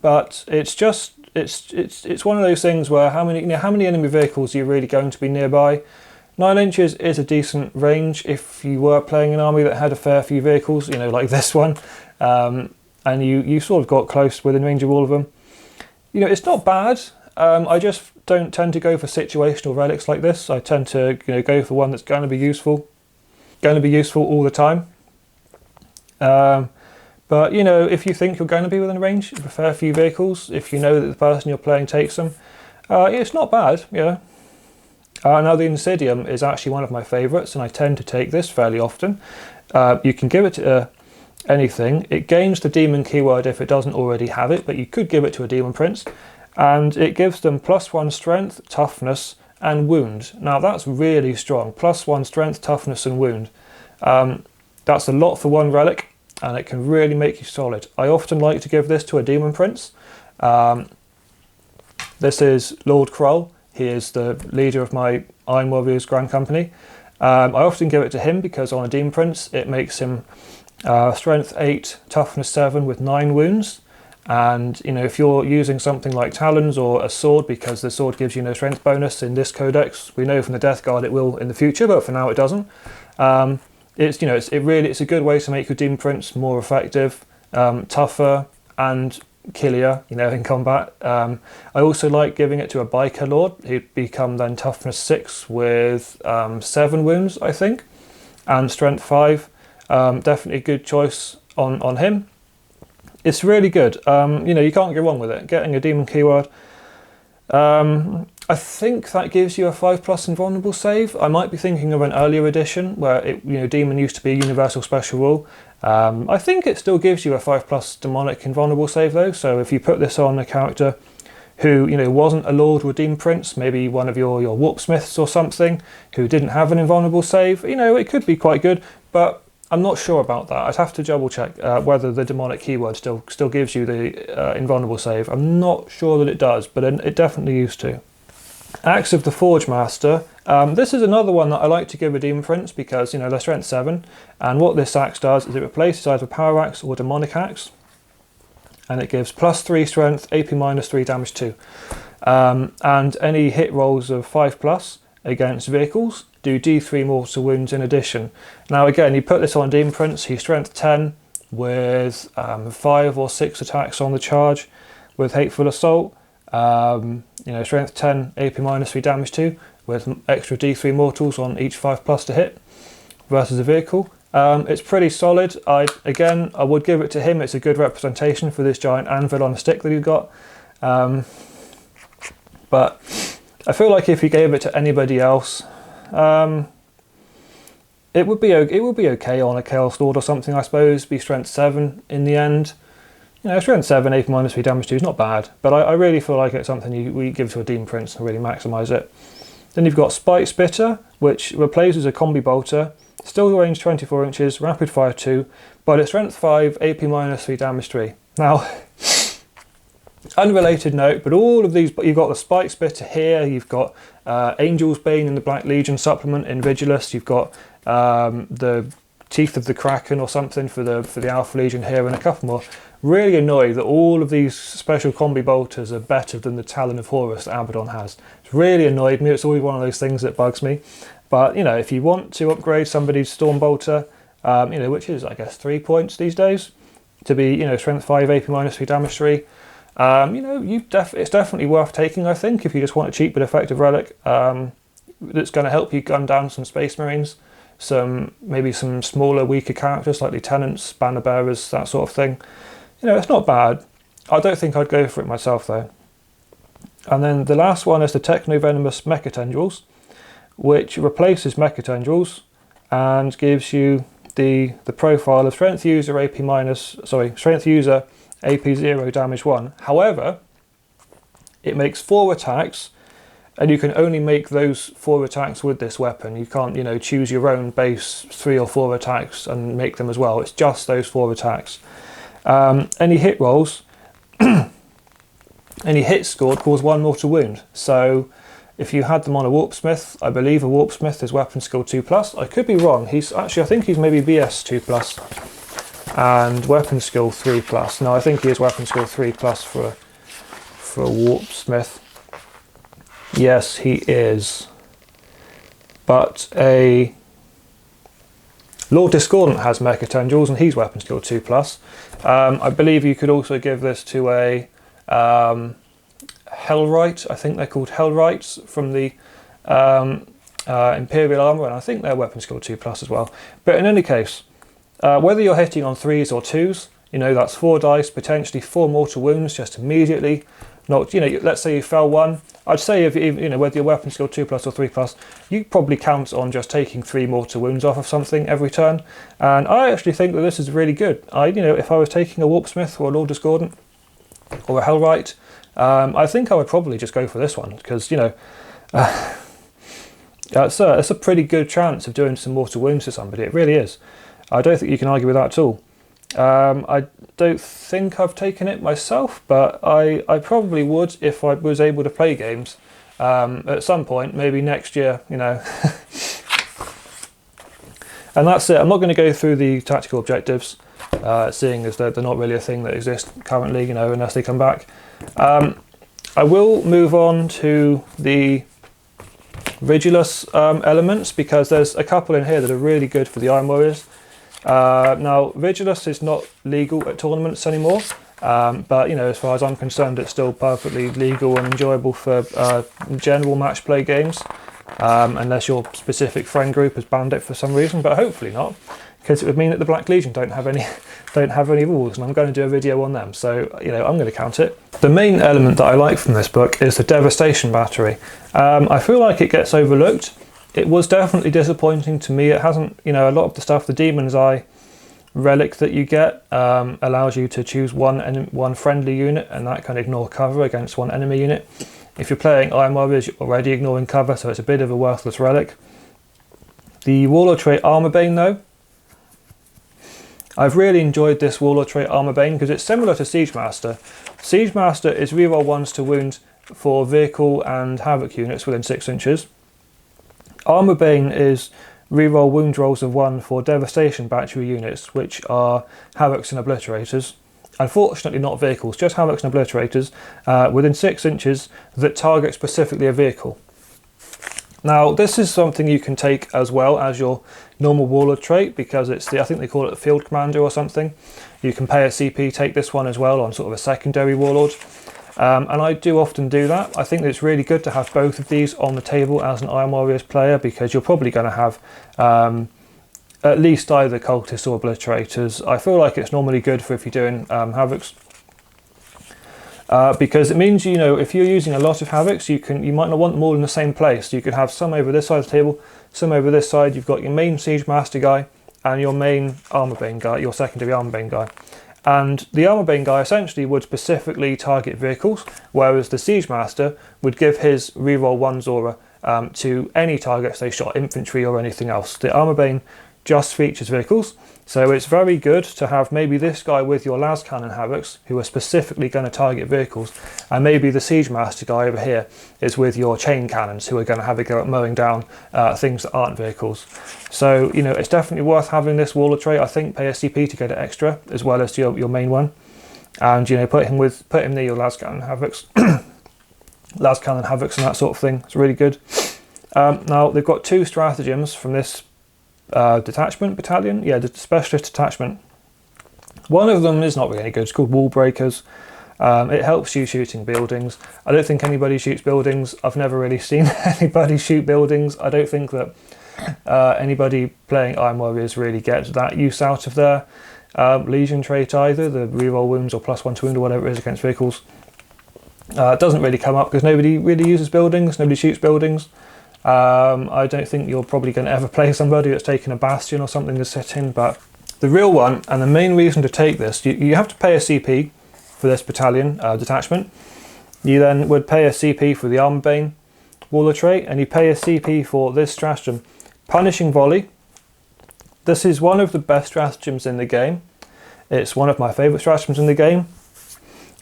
but it's just it's one of those things where how many enemy vehicles are you really going to be nearby? 9 inches is a decent range if you were playing an army that had a fair few vehicles, you know, like this one, and you sort of got close within range of all of them. You know, it's not bad. I just don't tend to go for situational relics like this. I tend to, you know, go for one that's going to be useful all the time. But, you know, if you think you're going to be within range of a fair few vehicles, if you know that the person you're playing takes them, it's not bad, yeah. Now, the Insidium is actually one of my favourites, and I tend to take this fairly often. You can give it to anything. It gains the Demon keyword if it doesn't already have it, but you could give it to a Demon Prince, and it gives them +1 strength, toughness, and wound. Now, that's really strong. +1 strength, toughness, and wound. That's a lot for one relic, and it can really make you solid. I often like to give this to a Demon Prince. This is Lord Kroll. He is the leader of my Iron Warriors Grand Company. I often give it to him because on a Demon Prince it makes him strength 8, toughness 7 with 9 wounds. And you know, if you're using something like talons or a sword, because the sword gives you no strength bonus in this codex, we know from the Death Guard it will in the future, but for now it doesn't. It's, you know, it's a good way to make your Demon Prince more effective, tougher, and killier, you know, in combat. I also like giving it to a Biker Lord. He'd become then toughness 6 with 7 wounds, I think, and strength 5. Definitely a good choice on him. It's really good. You know, you can't go wrong with it. Getting a Demon keyword. I think that gives you a 5+ invulnerable save. I might be thinking of an earlier edition where it, you know, Demon used to be a universal special rule. I think it still gives you a 5+ demonic invulnerable save though. So if you put this on a character who, you know, wasn't a Lord or a Demon Prince, maybe one of your Warpsmiths or something, who didn't have an invulnerable save, you know, it could be quite good, but I'm not sure about that. I'd have to double check whether the demonic keyword still gives you the invulnerable save. I'm not sure that it does, but it definitely used to. Axe of the Forge Master. This is another one that I like to give a Demon Prince because, you know, they're strength 7, and what this axe does is it replaces either Power Axe or Demonic Axe, and it gives +3 strength, AP -3, damage 2. And any hit rolls of 5+ against vehicles do D3 mortal wounds in addition. Now again, you put this on Demon Prince, he's strength 10 with 5 or 6 attacks on the charge with Hateful Assault. You know, strength 10, AP -3, damage 2 with extra D3 mortals on each 5+ to hit versus a vehicle. It's pretty solid. I would give it to him. It's a good representation for this giant anvil on a stick that you've got. But I feel like if you gave it to anybody else, it would be okay on a Chaos Lord or something, I suppose. Be strength 7 in the end. You know, strength 7, AP -3, damage 2 is not bad, but I really feel like it's something we give to a Demon Prince and really maximise it. Then you've got Spike Spitter, which replaces a Combi Bolter, still range 24 inches, rapid fire 2, but it's strength 5, AP -3, damage 3. Now, unrelated note, but all of these, you've got the Spike Spitter here, you've got Angel's Bane in the Black Legion supplement in Vigilus, you've got the Teeth of the Kraken or something for the Alpha Legion here, and a couple more. Really annoyed that all of these special combi bolters are better than the Talon of Horus that Abaddon has. It's really annoyed me. It's always one of those things that bugs me. But, you know, if you want to upgrade somebody's Storm Bolter, you know, which is, I guess, 3 points these days, to be, you know, strength 5, AP -3, damage 3, you know, it's definitely worth taking, I think, if you just want a cheap but effective relic that's going to help you gun down some Space Marines, maybe some smaller, weaker characters like Lieutenants, Banner Bearers, that sort of thing. You know, it's not bad. I don't think I'd go for it myself though. And then the last one is the Techno-Venomous Mechatendrils, which replaces Mechatendrils and gives you the profile of Strength User AP 0, damage 1. However, it makes 4 attacks, and you can only make those 4 attacks with this weapon. You can't, you know, choose your own base 3 or 4 attacks and make them as well. It's just those 4 attacks. Any hit rolls, any hits scored cause 1 mortal wound. So if you had them on a Warpsmith, I believe a Warpsmith is weapon skill 2+. I could be wrong. I think he's maybe BS 2+ and weapon skill 3+. No, I think he is weapon skill 3+ for a Warpsmith. Yes, he is. But a Lord Discordant has Mechatendrils and he's weapon skill 2+. I believe you could also give this to a Hellrite. I think they're called Hellrites from the Imperial Armour, and I think they're weapon skill 2+ as well. But in any case, whether you're hitting on 3s or 2s, you know, that's 4 dice, potentially 4 mortal wounds just immediately. Not, you know, let's say you fell 1. I'd say if you know, whether your weapon skill 2+ or 3+, you probably count on just taking 3 mortal wounds off of something every turn. And I actually think that this is really good. You know, if I was taking a Warpsmith or a Lord Discordant or a Hellrite, I think I would probably just go for this one because, you know, it's a pretty good chance of doing some mortal wounds to somebody. It really is. I don't think you can argue with that at all. I don't think I've taken it myself, but I probably would if I was able to play games at some point, maybe next year, you know. And that's it. I'm not going to go through the tactical objectives, seeing as they're not really a thing that exists currently, you know, unless they come back. I will move on to the Rigulus elements, because there's a couple in here that are really good for the Iron Warriors. Now, Rigulus is not legal at tournaments anymore, but, you know, as far as I'm concerned, it's still perfectly legal and enjoyable for general match play games, unless your specific friend group has banned it for some reason, but hopefully not, because it would mean that the Black Legion don't have any rules, and I'm going to do a video on them, so, you know, I'm going to count it. The main element that I like from this book is the Devastation Battery. I feel like it gets overlooked. It was definitely disappointing to me. It hasn't, you know, a lot of the stuff, the Demon's Eye relic that you get allows you to choose one friendly unit, and that can ignore cover against one enemy unit. If you're playing Iron Warriors, you're already ignoring cover, so it's a bit of a worthless relic. The Warlord trait Armor Bane, though, I've really enjoyed this Warlord trait Armor Bane because it's similar to Siege Master. Siege Master is reroll 1s to wound for vehicle and havoc units within 6 inches. Armor Bane is reroll wound rolls of 1 for devastation battery units, which are havocs and obliterators. Unfortunately not vehicles, just havocs and obliterators within 6 inches that target specifically a vehicle. Now, this is something you can take as well as your normal Warlord trait, because it's I think they call it a Field Commander or something. You can pay a CP, take this one as well on sort of a secondary Warlord. And I do often do that. I think it's really good to have both of these on the table as an Iron Warriors player, because you're probably going to have at least either cultists or obliterators. I feel like it's normally good for if you're doing havocs. Because it means, you know, if you're using a lot of havocs, you might not want them all in the same place. You could have some over this side of the table, some over this side. You've got your main Siege Master guy and your main Armor Bane guy, your secondary Armor Bane guy. And the Armor Bane guy essentially would specifically target vehicles, whereas the Siege Master would give his reroll 1's aura to any targets they shot, infantry or anything else. The Armor Bane just features vehicles, so it's very good to have maybe this guy with your las cannon havocs, who are specifically going to target vehicles, and maybe the Siege Master guy over here is with your chain cannons, who are going to have a go at mowing down things that aren't vehicles. So, you know, it's definitely worth having this Warlord trait. I think pay a CP to get it extra, as well as your main one, and, you know, put him near your las cannon havocs, las cannon havocs and that sort of thing. It's really good. Now they've got 2 stratagems from this detachment battalion, yeah, the specialist detachment. One of them is not really any good. It's called Wall Breakers. It helps you shooting buildings. I don't think anybody shoots buildings. I've never really seen anybody shoot buildings. I don't think that anybody playing Iron Warriors really gets that use out of their Legion trait either, the reroll wounds or +1 to wound or whatever it is against vehicles. It doesn't really come up because nobody really uses buildings, nobody shoots buildings. I don't think you're probably going to ever play somebody that's taken a bastion or something to sit in, but the real one, and the main reason to take this, you have to pay a CP for this battalion detachment. You then would pay a CP for the Armor Bane Warlord trait, and you pay a CP for this stratagem, Punishing Volley. This is one of the best stratagems in the game. It's one of my favourite stratagems in the game.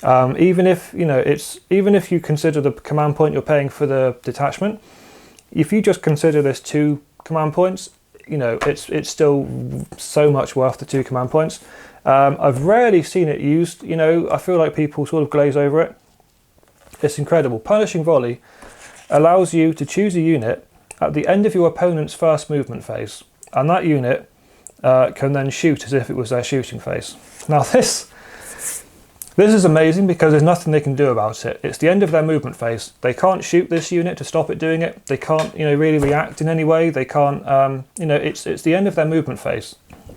Even if you consider the command point you're paying for the detachment, if you just consider this 2 command points, you know, it's still so much worth the 2 command points. I've rarely seen it used, you know, I feel like people sort of glaze over it. It's incredible. Punishing Volley allows you to choose a unit at the end of your opponent's first movement phase, and that unit can then shoot as if it was their shooting phase. Now this is amazing because there's nothing they can do about it. It's the end of their movement phase. They can't shoot this unit to stop it doing it. They can't, you know, really react in any way. They can't, you know, it's the end of their movement phase.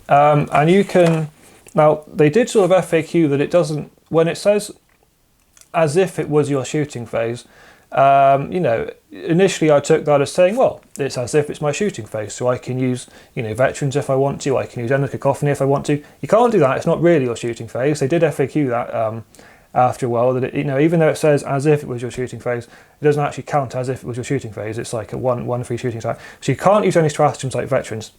And you can, now they did sort of FAQ that it doesn't, when it says as if it was your shooting phase, you know, initially I took that as saying, well, it's as if it's my shooting phase, so I can use, you know, veterans if I want to, I can use Endless Cacophony if I want to. You can't do that, it's not really your shooting phase. They did FAQ that after a while, that it, you know, even though it says as if it was your shooting phase, it doesn't actually count as if it was your shooting phase. It's like a one free shooting type. So you can't use any stratagems like veterans.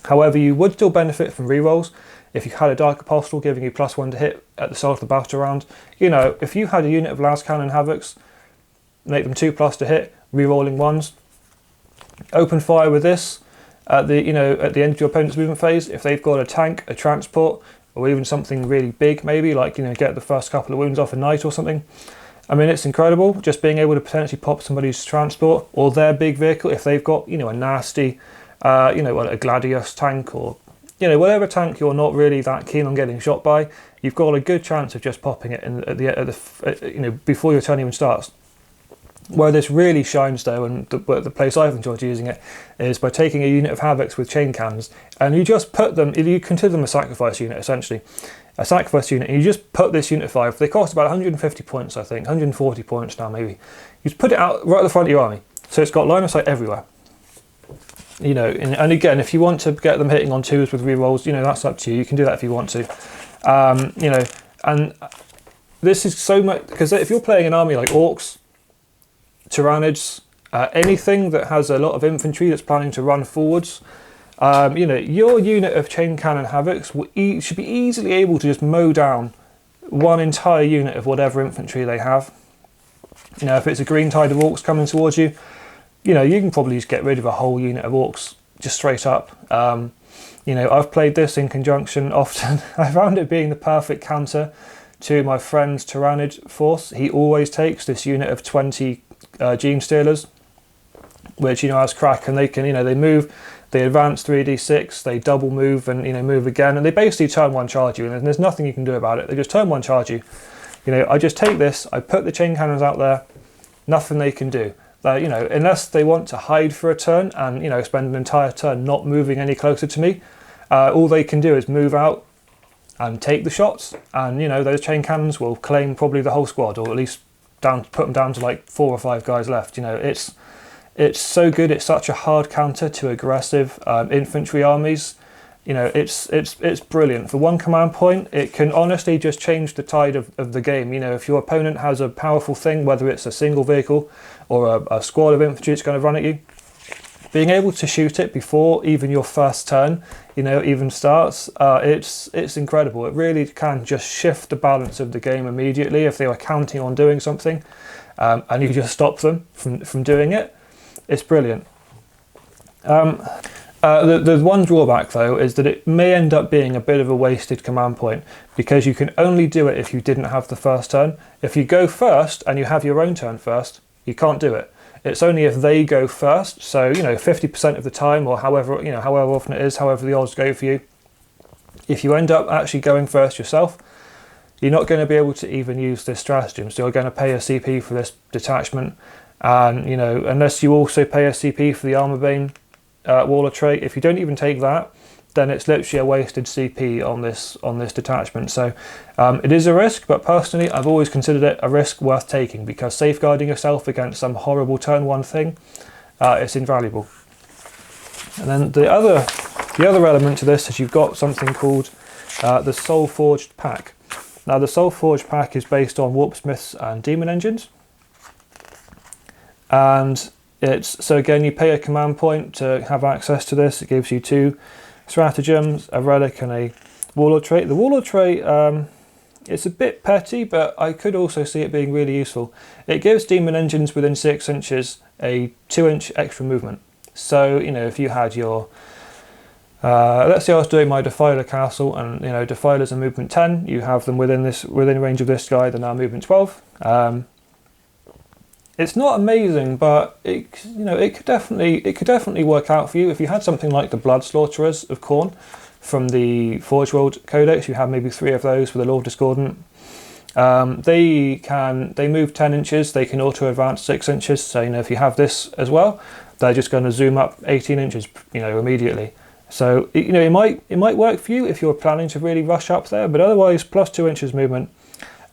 However, you would still benefit from rerolls if you had a Dark Apostle giving you +1 to hit at the start of the battle round, you know, if you had a unit of Las Cannon Havocs, make them 2+ to hit, re-rolling 1s, open fire with this at the, you know, at the end of your opponent's movement phase. If they've got a tank, a transport, or even something really big, maybe like, you know, get the first couple of wounds off a knight or something. I mean, it's incredible just being able to potentially pop somebody's transport or their big vehicle if they've got, you know, a nasty, you know, a Gladius tank, or, you know, whatever tank you're not really that keen on getting shot by. You've got a good chance of just popping it in you know, before your turn even starts. Where this really shines though, and the place I've enjoyed using it, is by taking a unit of Havocs with chain cannons, and you just put them, you consider them a sacrifice unit essentially, a sacrifice unit, and you just put this unit 5, they cost about 150 points I think, 140 points now maybe. You just put it out right at the front of your army, so it's got line of sight everywhere. You know, and again, if you want to get them hitting on 2s with rerolls, you know, that's up to you, you can do that if you want to. You know, and this is so much, because if you're playing an army like Orcs, Tyrannids, anything that has a lot of infantry that's planning to run forwards, you know, your unit of chain cannon Havocs should be easily able to just mow down one entire unit of whatever infantry they have. You know, if it's a green tide of Orcs coming towards you, you know, you can probably just get rid of a whole unit of Orcs just straight up. You know, I've played this in conjunction often. I found it being the perfect counter to my friend's Tyrannid force. He always takes this unit of 20 Gene Stealers, which, you know, has crack, and they can, you know, they move, they advance 3d6, they double move, and, you know, move again, and they basically turn 1 charge you, and there's nothing you can do about it. They just turn 1 charge you. You know, I just take this, I put the chain cannons out there, nothing they can do. You know, unless they want to hide for a turn and, you know, spend an entire turn not moving any closer to me, all they can do is move out and take the shots, and, you know, those chain cannons will claim probably the whole squad, or at least put them down to like 4 or 5 guys left. You know, it's so good. It's such a hard counter to aggressive infantry armies. You know, it's brilliant. For 1 command point, it can honestly just change the tide of the game. You know, if your opponent has a powerful thing, whether it's a single vehicle or a squad of infantry that's going to run at you, being able to shoot it before even your first turn, you know, even starts, it's incredible. It really can just shift the balance of the game immediately if they were counting on doing something, and you just stop them from doing it. It's brilliant. The one drawback though is that it may end up being a bit of a wasted command point, because you can only do it if you didn't have the first turn. If you go first and you have your own turn first, you can't do it. It's only if they go first, so, you know, 50% of the time, or however, you know, however often it is, however the odds go for you. If you end up actually going first yourself, you're not going to be able to even use this stratagem. So you're going to pay a CP for this detachment, and, you know, unless you also pay a CP for the Armorbane Warlord trait, if you don't even take that, then it's literally a wasted CP on this detachment. So it is a risk, but personally I've always considered it a risk worth taking, because safeguarding yourself against some horrible turn 1 thing, it's invaluable. And then the other element to this is you've got something called the Soul Forged pack. Now the Soul Forged pack is based on Warpsmiths and Demon Engines, and so again, you pay a command point to have access to this. It gives you 2 Stratagems, a Relic, and a Warlord trait. The Warlord trait, it's a bit petty, but I could also see it being really useful. It gives Demon Engines within 6 inches a 2-inch extra movement. So, you know, if you had your, let's say I was doing my Defiler castle, and, you know, Defilers are movement 10, you have them within range of this guy, they're now movement 12. It's not amazing, but it could definitely work out for you. If you had something like the Blood Slaughterers of Khorne from the Forge World Codex, you have maybe 3 of those with the Lord Discordant. They move 10 inches, they can auto advance 6 inches. So, you know, if you have this as well, they're just going to zoom up 18 inches, you know, immediately. So, you know, it might work for you if you're planning to really rush up there, but otherwise, plus 2 inches movement,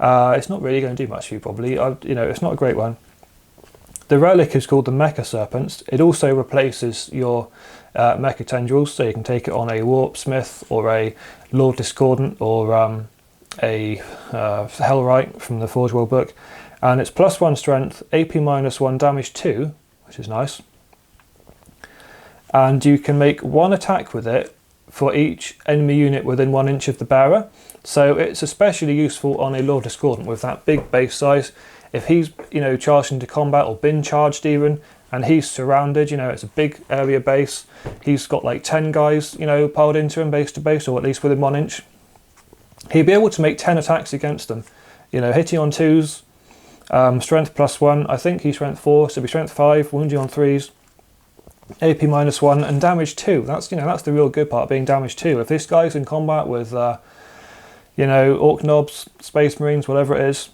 it's not really going to do much for you probably. You know, it's not a great one. The Relic is called the Mecha Serpents. It also replaces your Mecha Tendrils, so you can take it on a Warpsmith or a Lord Discordant or a Hellwright from the Forge World book. And it's +1 strength, AP -1, damage 2, which is nice. And you can make 1 attack with it for each enemy unit within 1 inch of the bearer. So it's especially useful on a Lord Discordant with that big base size. If he's, you know, charged into combat or been charged even, and he's surrounded, you know, it's a big area base. He's got like 10 guys, you know, piled into him base to base, or at least within 1 inch. He'd be able to make 10 attacks against them. You know, hitting on 2s, strength +1, I think he's strength 4, so it'd be strength 5, wounding on 3s, AP -1, and damage 2. That's, you know, that's the real good part, being damage 2. If this guy's in combat with, you know, Orc Knobs, Space Marines, whatever it is,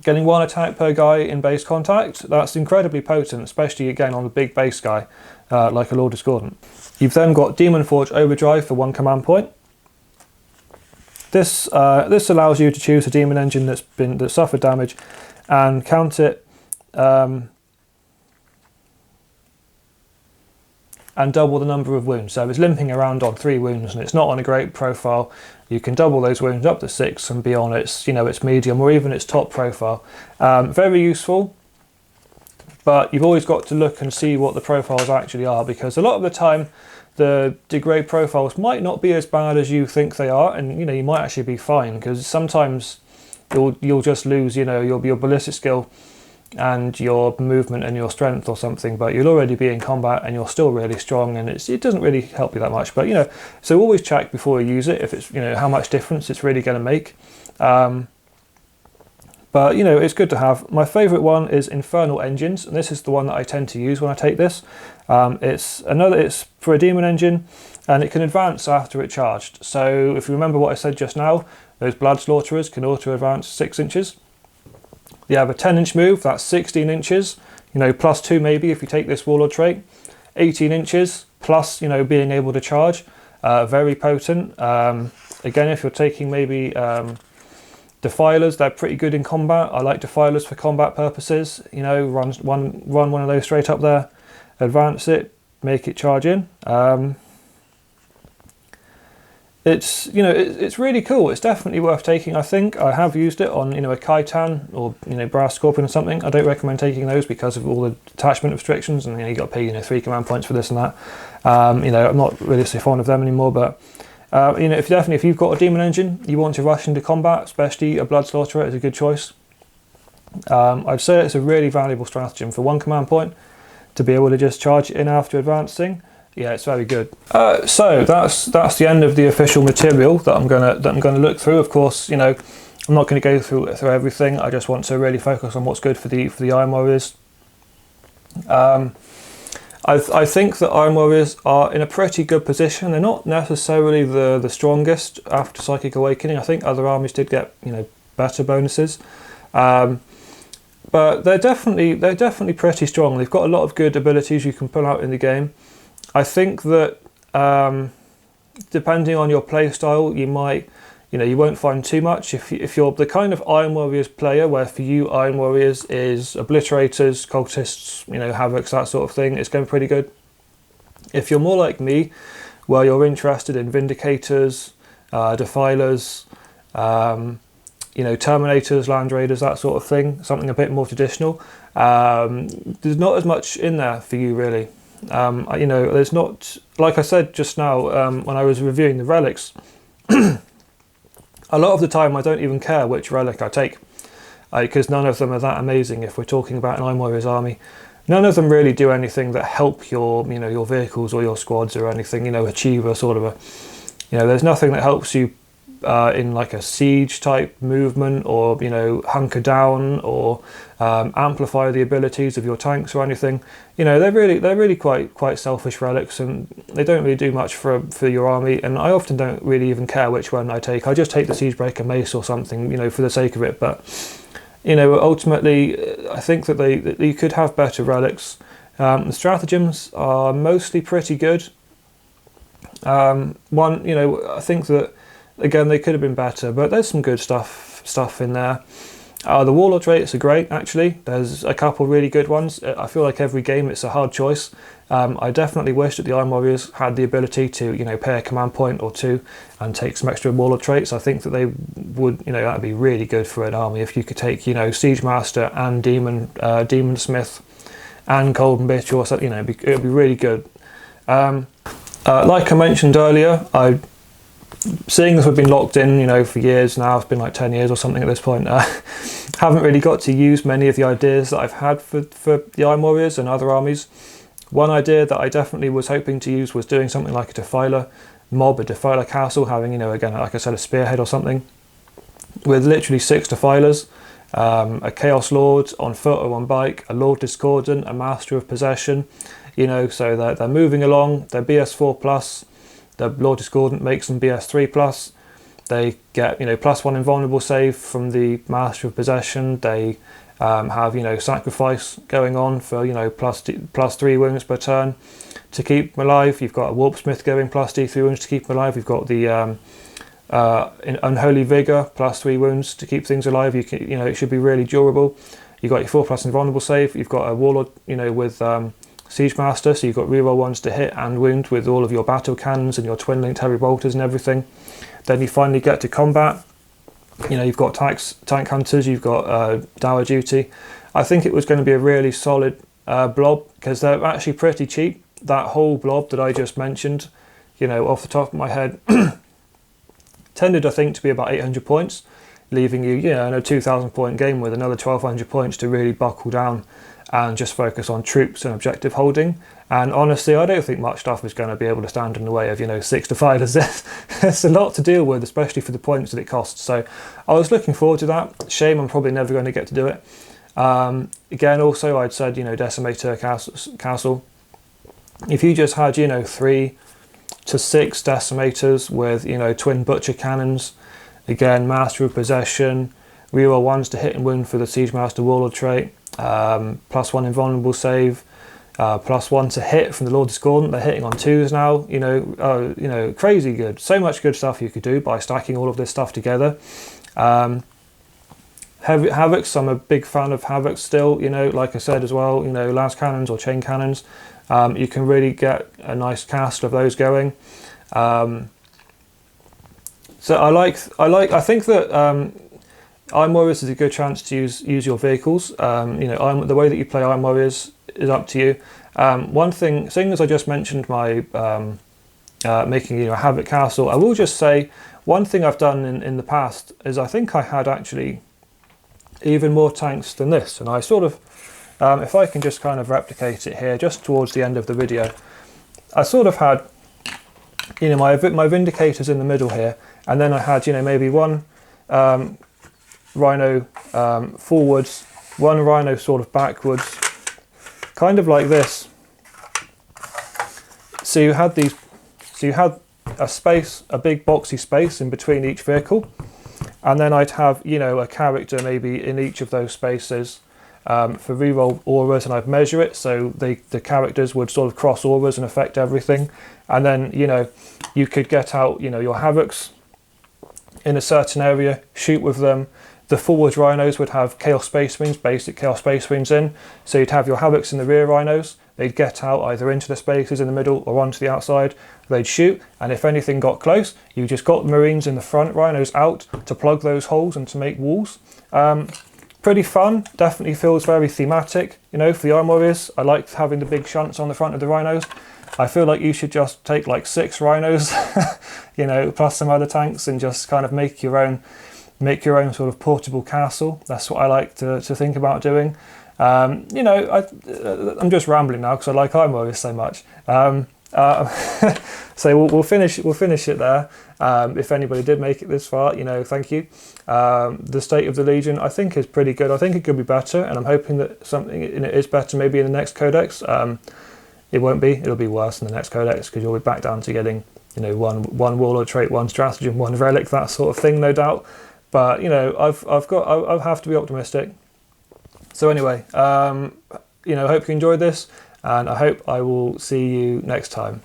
getting 1 attack per guy in base contact, that's incredibly potent, especially again on the big base guy, like a Lord Discordant. You've then got Demon Forge Overdrive for 1 command point. This allows you to choose a demon engine that's suffered damage and count it and double the number of wounds. So if it's limping around on 3 wounds and it's not on a great profile, you can double those wounds up to 6 and be on its, you know, its medium or even its top profile. Very useful, but you've always got to look and see what the profiles actually are, because a lot of the time the degrade profiles might not be as bad as you think they are, and you know, you might actually be fine, because sometimes you'll just lose, you know, your ballistic skill and your movement and your strength or something, but you'll already be in combat and you're still really strong, and it doesn't really help you that much. But you know, so always check before you use it if it's, you know, how much difference it's really going to make. But you know, it's good to have. My favourite one is Infernal Engines, and this is the one that I tend to use when I take this. It's for a demon engine, and it can advance after it charged. So if you remember what I said just now, those Blood Slaughterers can auto advance 6 inches. You have a 10-inch move, that's 16 inches, you know, +2 maybe if you take this Warlord trait. 18 inches plus, you know, being able to charge, very potent. Again, if you're taking maybe Defilers, they're pretty good in combat. I like Defilers for combat purposes. You know, run one of those straight up there, advance it, make it charge in. It's, you know, it's really cool. It's definitely worth taking. I think I have used it on, you know, a Khitan or, you know, Brass Scorpion or something. I don't recommend taking those because of all the detachment restrictions, and you know, you got to pay, you know, 3 command points for this and that. You know, I'm not really so fond of them anymore, but you know, if you've got a demon engine, you want to rush into combat, especially a Blood Slaughterer, is a good choice. I'd say it's a really valuable stratagem for 1 command point to be able to just charge it in after advancing. Yeah, it's very good. So that's the end of the official material that I'm gonna look through. Of course, you know, I'm not going to go through everything. I just want to really focus on what's good for the Iron Warriors. I think that Iron Warriors are in a pretty good position. They're not necessarily the strongest after Psychic Awakening. I think other armies did get, you know, better bonuses, but they're definitely pretty strong. They've got a lot of good abilities you can pull out in the game. I think that depending on your play style, you might, you know, you won't find too much. If you're the kind of Iron Warriors player where for you Iron Warriors is Obliterators, Cultists, you know, Havocs, that sort of thing, it's going to be pretty good. If you're more like me, where you're interested in Vindicators, Defilers, you know, Terminators, Land Raiders, that sort of thing, something a bit more traditional, there's not as much in there for you really. You know, there's not, like I said just now when I was reviewing the relics, a lot of the time I don't even care which relic I take, because none of them are that amazing. If we're talking about an Iron Warriors army, none of them really do anything that help your, you know, your vehicles or your squads or anything, you know, achieve a sort of a, you know, there's nothing that helps you in like a siege type movement, or, you know, hunker down, or amplify the abilities of your tanks or anything. You know, they're really quite selfish relics, and they don't really do much for your army. And I often don't really even care which one I take. I just take the Siegebreaker Mace or something, you know, for the sake of it. But you know, ultimately, I think that you could have better relics. The stratagems are mostly pretty good. You know, I think that, again, they could have been better, but there's some good stuff in there. The Warlord traits are great, actually. There's a couple really good ones. I feel like every game it's a hard choice. I definitely wish that the Iron Warriors had the ability to, you know, pay a command point or 2 and take some extra Warlord traits. I think that they would, you know, that'd be really good for an army if you could take, you know, Siege Master and Demon Smith and Cold and Bitter or something. You know, it'd be really good. Like I mentioned earlier, seeing as we've been locked in, you know, for years now, it's been like 10 years or something at this point, haven't really got to use many of the ideas that I've had for the Iron Warriors and other armies. One idea that I definitely was hoping to use was doing something like a Defiler mob, a Defiler castle, having, you know, again, like I said, a spearhead or something, with literally 6 Defilers, a Chaos Lord on foot or on bike, a Lord Discordant, a Master of Possession, you know, so they're moving along, they're BS4 plus, the Lord Discordant makes them BS3 plus, they get, you know, +1 invulnerable save from the Master of Possession, they have, you know, sacrifice going on for, you know, +3 wounds per turn to keep them alive. You've got a Warpsmith going +D3 wounds to keep them alive. You've got the in Unholy Vigor +3 wounds to keep things alive. You know, it should be really durable. You've got your 4+ invulnerable save. You've got a Warlord, you know, with Siege Master, so you've got reroll 1s to hit and wound with all of your battle cannons and your twin linked heavy bolters and everything. Then you finally get to combat. You know, you've got tank hunters, you've got Dower Duty. I think it was going to be a really solid blob, because they're actually pretty cheap. That whole blob that I just mentioned, you know, off the top of my head, tended, I think, to be about 800 points, leaving you, you know, in a 2,000 point game with another 1,200 points to really buckle down and just focus on troops and objective holding. And honestly, I don't think much stuff is going to be able to stand in the way of, you know, 6 Defilers. There's a lot to deal with, especially for the points that it costs. So I was looking forward to that. Shame I'm probably never going to get to do it. Again, also, I'd said, you know, Decimator Castle. If you just had, you know, 3 to 6 Decimators with, you know, twin Butcher Cannons, again, Master of Possession, reroll 1s to hit and wound for the Siege Master Warlord trait, +1 invulnerable save, +1 to hit from the Lord Discordant. They're hitting on 2s now, you know, crazy good. So much good stuff you could do by stacking all of this stuff together. Havocs, I'm a big fan of Havocs still, you know, like I said as well, you know, las cannons or chain cannons. You can really get a nice cast of those going. So I think that Iron Warriors is a good chance to use your vehicles. You know, the way that you play Iron Warriors is up to you. One thing, seeing as I just mentioned my making, you know, a Havoc Castle, I will just say one thing I've done in the past is I think I had actually even more tanks than this, and I sort of, if I can just kind of replicate it here, just towards the end of the video, I sort of had, you know, my Vindicators in the middle here, and then I had, you know, maybe one Rhino forwards, one Rhino sort of backwards, kind of like this. So you had a space, a big boxy space in between each vehicle, and then I'd have, you know, a character maybe in each of those spaces for reroll auras, and I'd measure it so the characters would sort of cross auras and affect everything. And then, you know, you could get out, you know, your Havocs in a certain area, shoot with them. The forward Rhinos would have Chaos Space Marines, basic Chaos Space Marines in, so you'd have your Havocs in the rear Rhinos. They'd get out either into the spaces in the middle or onto the outside. They'd shoot, and if anything got close, you just got the Marines in the front Rhinos out to plug those holes and to make walls. Pretty fun, definitely feels very thematic, you know, for the Iron Warriors. I like having the big shunts on the front of the Rhinos. I feel like you should just take like 6 Rhinos, you know, plus some other tanks, and just kind of make your own sort of portable castle. That's what I like to think about doing. You know, I'm just rambling now because I like Iron Warriors so much. So we'll finish it there. If anybody did make it this far, you know, thank you. The State of the Legion, I think, is pretty good. I think it could be better, and I'm hoping that something in it is better maybe in the next codex. It won't be. It'll be worse in the next codex because you'll be back down to getting, you know, one Warlord trait, one Stratagem, one Relic, that sort of thing, no doubt. But you know, I have to be optimistic. So anyway, you know, I hope you enjoyed this, and I hope I will see you next time.